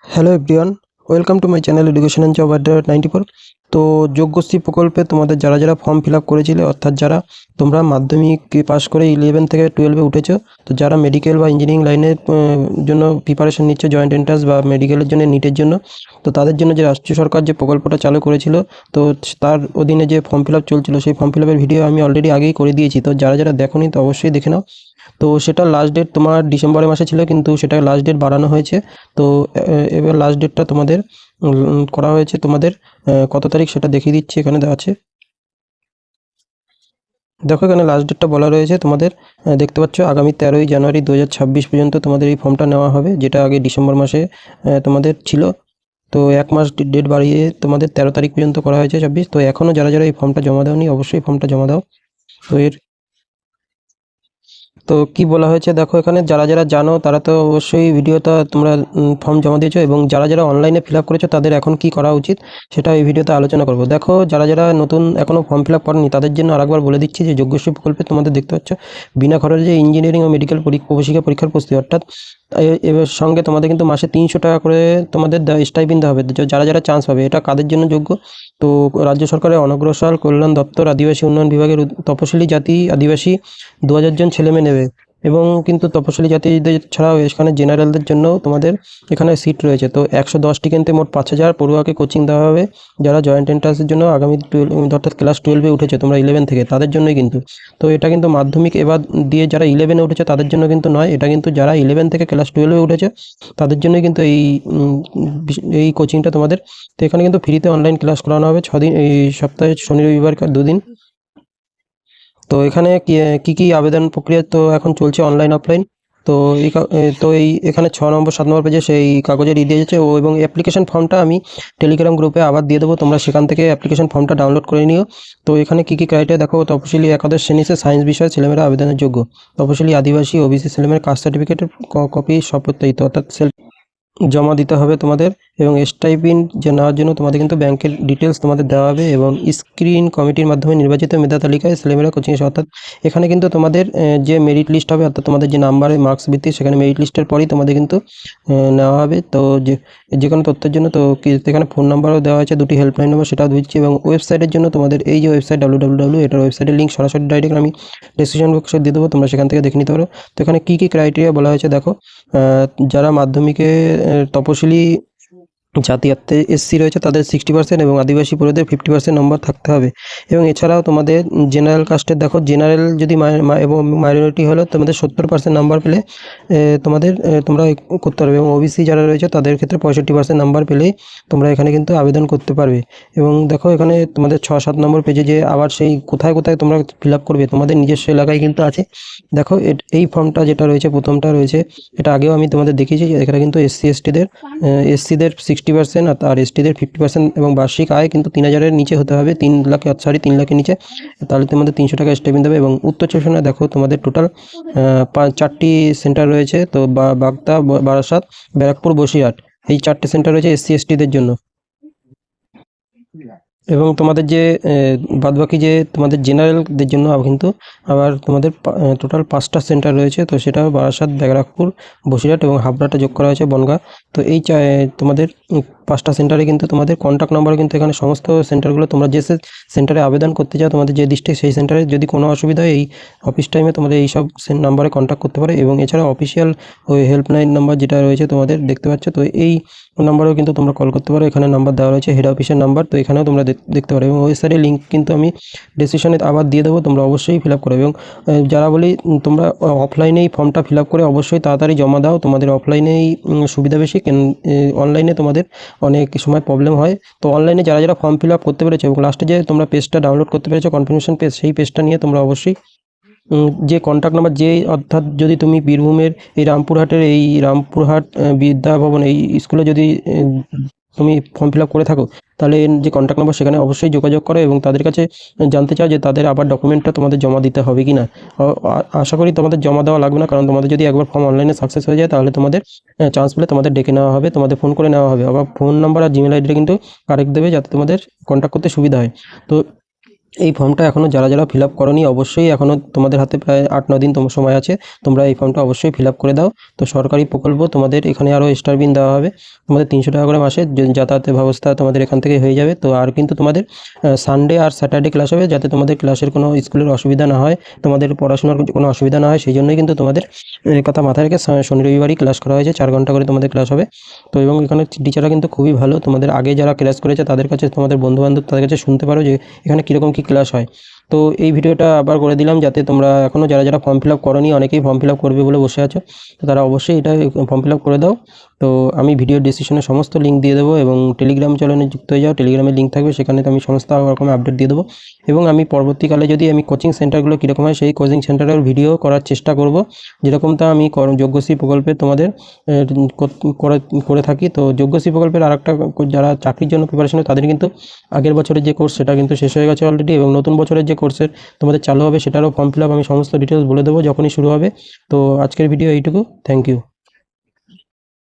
Hello everyone, welcome to my channel education and job আড্ডা 94। তো যোগ্যশ্রী প্রকল্পে তোমাদের যারা যারা ফর্ম ফিল আপ করেছিলে, অর্থাৎ যারা তোমরা মাধ্যমিক পাস করে 11 থেকে 12-এ উঠেছো, তো যারা মেডিকেল বা ইঞ্জিনিয়ারিং লাইনের জন্য প্রিপারেশন নিচ্ছে, জয়েন্ট এন্ট্রান্স বা মেডিকেলের জন্য, নিটের জন্য, তো তাদের জন্য যে রাষ্ট্রীয় সরকার যে প্রকল্পটা চালু করেছিল, তো তার অধীনে যে ফর্ম ফিল আপ চলছিল, সেই ফর্ম ফিল আপের ভিডিও আমি অলরেডি আগেই করে দিয়েছি। তো যারা যারা দেখোনি তো অবশ্যই দেখে নাও। তো সেটার লাস্ট ডেট তোমার ডিসেম্বরের মাসে ছিল, কিন্তু সেটা লাস্ট ডেট বাড়ানো হয়েছে। তো এবার লাস্ট ডেটটা তোমাদের করা হয়েছে তোমাদের কত তারিখ সেটা দেখিয়ে দিচ্ছি, এখানে দেওয়া আছে। দেখো এখানে লাস্ট ডেটটা বলা রয়েছে তোমাদের, দেখতে পাচ্ছ আগামী 13ই জানুয়ারি 2026 পর্যন্ত তোমাদের এই ফর্মটা নেওয়া হবে, যেটা আগে ডিসেম্বর মাসে তোমাদের ছিল। তো এক মাস ডেট বাড়িয়ে তোমাদের 13 তারিখ পর্যন্ত করা হয়েছে 26। তো এখনও যারা যারা এই ফর্মটা জমা দাওনি, অবশ্যই ফর্মটা জমা দাও। তো এর তো কি বলা হয়েছে দেখো, এখানে যারা যারা জানো তারা তো অবশ্যই ভিডিওটা তোমরা ফর্ম জমা দিয়েছো, এবং যারা যারা অনলাইনে ফিল আপ করেছো তাদের এখন কি করা উচিত সেটা এই ভিডিওতে আলোচনা করবো। দেখো যারা যারা নতুন এখনও ফর্ম ফিল আপ করেনি তাদের জন্য আরেকবার বলে দিচ্ছি যে যোগ্যশ্রী প্রকল্পে তোমাদের দেখতে পাচ্ছ বিনা খরচে ইঞ্জিনিয়ারিং ও মেডিকেল প্রবেশিকা পরীক্ষার প্রস্তুতি, অর্থাৎ এর সঙ্গে তোমাদের কিন্তু মাসে 300 টাকা করে তোমাদের স্টাইপেন্ড দেওয়া হবে যারা যারা চান্স পাবে। এটা কাদের জন্য যোগ্য? তো রাজ্য সরকারের অনগ্রসর কল্যাণ দপ্তর আদিবাসী উন্নয়ন বিভাগের তপশিলি জাতি আদিবাসী 2000 জন ছেলেমেয়ে নেবে, এবং কিন্তু তপশিলি জাতিদের ছাড়াও এখানে জেনারেলদের জন্য তোমাদের এখানে সিট রয়েছে। তো 110টি কেন্দ্রে মোট 5000 পড়ুয়াকে কোচিং দেওয়া হবে, যারা জয়েন্ট এন্ট্রান্সের জন্য আগামী 12 অর্থাৎ ক্লাস 12-এ উঠেছে তোমরা 11 থেকে, তাদের জন্যই কিন্তু। তো এটা কিন্তু মাধ্যমিক এবার দিয়ে যারা 11-এ উঠেছে তাদের জন্য কিন্তু নয়, এটা কিন্তু যারা 11 থেকে ক্লাস 12-এ উঠেছে তাদের জন্যই কিন্তু এই কোচিংটা তোমাদের। তো এখানে কিন্তু ফ্রিতে অনলাইন ক্লাস করানো হবে 6 দিন, এই সপ্তাহে শনি রবিবার 2 দিন। তো এখানে কি কি আবেদন প্রক্রিয়া তো এখন চলছে অনলাইন অফলাইন। তো এই এখানে 6 নম্বর 7 নম্বর পেজে সেই কাগজের দিয়েছে, এবং অ্যাপ্লিকেশন ফর্মটা আমি টেলিগ্রাম গ্রুপে আবার দিয়ে দেবো, তোমরা সেখান থেকে অ্যাপ্লিকেশন ফর্মটা ডাউনলোড করে নিও। তো এখানে কি কি ক্রাইটেরিয়া দেখো, তপশিলি একাদশ শ্রেণীতে সায়েন্স বিষয়ে ছেলেমেয়েরা আবেদনের যোগ্য, তপশিলি আদিবাসী ওবিসি ছেলেমেয়ের কাস্ট সার্টিফিকেটের কপি সপ্রত্যয়িত অর্থাৎ জমা দিতে হবে তোমাদের, এবং স্টাইপেন্ড যে নেওয়ার জন্য তোমাদের কিন্তু ব্যাংকের ডিটেলস তোমাদের দেওয়া হবে, এবং স্ক্রিন কমিটির মাধ্যমে নির্বাচিত মেধা তালিকায় ছেলেমেয়েরা কোচিং এসে, অর্থাৎ এখানে কিন্তু তোমাদের যে মেরিট লিস্ট হবে, অর্থাৎ তোমাদের যে নাম্বারে মার্কস ভিত্তিক, সেখানে মেরিট লিস্টের পরেই তোমাদের কিন্তু নেওয়া হবে। তো যে কোনো তথ্যের জন্য তো এখানে ফোন নাম্বারও দেওয়া আছে, 2টি হেল্পলাইন নাম্বার সেটাও দিচ্ছি, এবং ওয়েবসাইটের জন্য তোমাদের এই যে ওয়েবসাইট www, এটার ওয়েবসাইটের লিঙ্ক সরাসরি ডাইরেক্ট আমি ডিসক্রিপশন বক্সে দিয়ে দেবো, তোমরা সেখান থেকে দেখে নিতে পারো। তো এখানে কী কী ক্রাইটেরিয়া বলা হয়েছে দেখো, যারা মাধ্যমিকে তপশিলি জাতি এসসি রয়েছে তাদের 60%, এবং আদিবাসী পড়ুয়াদের 50% নম্বর থাকতে হবে। এবং এছাড়াও তোমাদের জেনারেল কাস্টের দেখো, জেনারেল যদি এবং মাইনরিটি হলো তোমাদের 70% নাম্বার পেলে তোমাদের তোমরা করতে পারবে, এবং ওবিসি যারা রয়েছে তাদের ক্ষেত্রে 65% নাম্বার পেলেই তোমরা এখানে কিন্তু আবেদন করতে পারবে। এবং দেখো এখানে তোমাদের 6-7 নম্বর পেজে যে আবার সেই কোথায় কোথায় তোমরা ফিল আপ করবে তোমাদের নিজস্ব এলাকায় কিন্তু আছে। দেখো এই ফর্মটা যেটা রয়েছে, প্রথমটা রয়েছে, এটা আগেও আমি তোমাদের দেখিয়েছি, এখানে কিন্তু এসসিদের 60% আর এসটিদের 50%, এবং বার্ষিক আয় কিন্তু 3000-এর নিচে হতে হবে, 3 লাখের নিচে, তাহলে তোমাদের 300 টাকা স্টাইপেন্ড দেবে। এবং উত্তর চব্বিশ পরগনায় দেখো তোমাদের টোটাল 4টি সেন্টার রয়েছে, তো বাগদা, বারাসাত, ব্যারাকপুর, বসিরহাট, এই 4টে সেন্টার রয়েছে এসসি এসটিদের জন্য। এবং তোমাদের যে বাদবাকি যে তোমাদের জেনারেলদের জন্য কিন্তু আবার তোমাদের টোটাল 5টা সেন্টার রয়েছে, তো সেটা বারাসাত, ব্যারাকপুর, বসিরহাট এবং হাবড়াটা যোগ করা হয়েছে, বনগাঁ। তো এই তোমাদের 5টা সেন্টারে কিন্তু তোমাদের কন্ট্যাক্ট নাম্বার কিন্তু এখানে সমস্ত সেন্টারগুলো, তোমরা যে সেন্টারে আবেদন করতে চাও তোমাদের যে ডিস্ট্রিক্ট, সেই সেন্টারে যদি কোনো অসুবিধা হয় এই অফিস টাইমে তোমাদের এই সব নাম্বারে কন্ট্যাক্ট করতে পারে। এবং এছাড়া অফিসিয়াল ওই হেল্পলাইন নাম্বার যেটা রয়েছে তোমাদের দেখতে পাচ্ছ, তো এই নাম্বারেও কিন্তু তোমরা কল করতে পারো, এখানে নাম্বার দেওয়া রয়েছে হেড অফিসের নাম্বার, তো এখানেও তোমরা দেখতে পারো। এবং ওয়েবসাইটের লিঙ্ক কিন্তু আমি ডেসক্রিপশনে আবার দিয়ে দেবো, তোমরা অবশ্যই ফিল আপ করো। এবং যারা বলি তোমরা অফলাইনেই ফর্মটা ফিল আপ করে অবশ্যই তাড়াতাড়ি জমা দাও, তোমাদের অফলাইনেই সুবিধা বেশি, অনলাইনে তোমাদের অনেক সময় প্রবলেম হয়। তো অনলাইনে যারা যারা ফর্ম ফিল আপ করতে পেরেছো এবং লাস্টে যে তোমরা পেজটা ডাউনলোড করতে পেরেছো কনফার্মেশন পেজ, সেই পেজটা নিয়ে তোমরা অবশ্যই যে কন্ট্যাক্ট নাম্বার, যে অর্থাৎ যদি তুমি বীরভূমের এই রামপুরহাট বিদ্যা ভবন এই স্কুলে যদি তুমি ফর্ম ফিল আপ করে থাকো, তাহলে যে কন্ট্যাক্ট নাম্বার সেখানে অবশ্যই যোগাযোগ করো, এবং তাদের কাছে জানতে চাও যে তাদের আবার ডকুমেন্টটা তোমাদের জমা দিতে হবে কি না। আশা করি তোমাদের জমা দেওয়া লাগবে না, কারণ তোমাদের যদি একবার ফর্ম অনলাইনে সাকসেস হয়ে যায় তাহলে তোমাদের চান্স পেলে তোমাদের ডেকে নেওয়া হবে, তোমাদের ফোন করে নেওয়া হবে, আবার ফোন নাম্বার আর জিমেল আইডিটা কিন্তু কারেক্ট দেবে যাতে তোমাদের কন্ট্যাক্ট করতে সুবিধা হয়। তো এই ফর্মটা এখনও যারা যারা ফিল আপ করোনি অবশ্যই এখনও তোমাদের হাতে প্রায় 8-9 দিন তোমার সময় আছে, তোমরা এই ফর্মটা অবশ্যই ফিল আপ করে দাও। তো সরকারি প্রকল্প তোমাদের এখানে আরও স্টার বিন দেওয়া হবে, তোমাদের 300 টাকা করে মাসে যাতায়াতের ব্যবস্থা তোমাদের এখান থেকে হয়ে যাবে। তো আর কিন্তু তোমাদের সানডে আর স্যাটারডে ক্লাস হবে, যাতে তোমাদের ক্লাসের কোনো স্কুলের অসুবিধা না হয়, তোমাদের পড়াশোনার কোনো অসুবিধা না হয়, সেই জন্যই কিন্তু তোমাদের এই কথা মাথায় রেখে শনি রবিবারই ক্লাস করা হয়েছে, 4 ঘন্টা করে তোমাদের ক্লাস হবে। তো এবং এখানে টিচাররা কিন্তু খুবই ভালো, তোমাদের আগে যারা ক্লাস করেছে তাদের কাছে, তোমাদের বন্ধুবান্ধব তাদের কাছে শুনতে পারো যে এখানে কীরকম কী ক্লাস হয়। তো এই ভিডিওটা আবার করে দিলাম যাতে তোমরা এখনও যারা যারা ফর্ম ফিল আপ করোনি, অনেকেই ফর্ম ফিল আপ করবে বলে বসে আছো, তো তারা অবশ্যই এটা ফর্ম ফিল আপ করে দাও। তো আমি ভিডিও ডিসক্রিপশনে সমস্ত লিঙ্ক দিয়ে দেবো, এবং টেলিগ্রাম চ্যানেলে যুক্ত হয়ে যাও, টেলিগ্রামের লিঙ্ক থাকবে, সেখানে তো আমি সমস্ত রকম আপডেট দিয়ে দেবো। এবং আমি পরবর্তীকালে যদি আমি কোচিং সেন্টারগুলো কীরকম হয় সেই কোচিং সেন্টারের ভিডিও করার চেষ্টা করব, যেরকমটা আমি যোগ্যশ্রী প্রকল্পে তোমাদের করে থাকি। তো যোগ্যশ্রী প্রকল্পের আরেকটা, যারা চাকরির জন্য প্রিপারেশন হয় তাদের কিন্তু আগের বছরের যে কোর্স সেটা কিন্তু শেষ হয়ে গেছে অলরেডি, এবং নতুন বছরের যে কোর্সের তোমাদের চালু হবে সেটারও ফর্ম ফিল আপ আমি সমস্ত ডিটেলস বলে দেবো যখনই শুরু হবে। তো আজকের ভিডিও এইটুকু, থ্যাংক ইউ।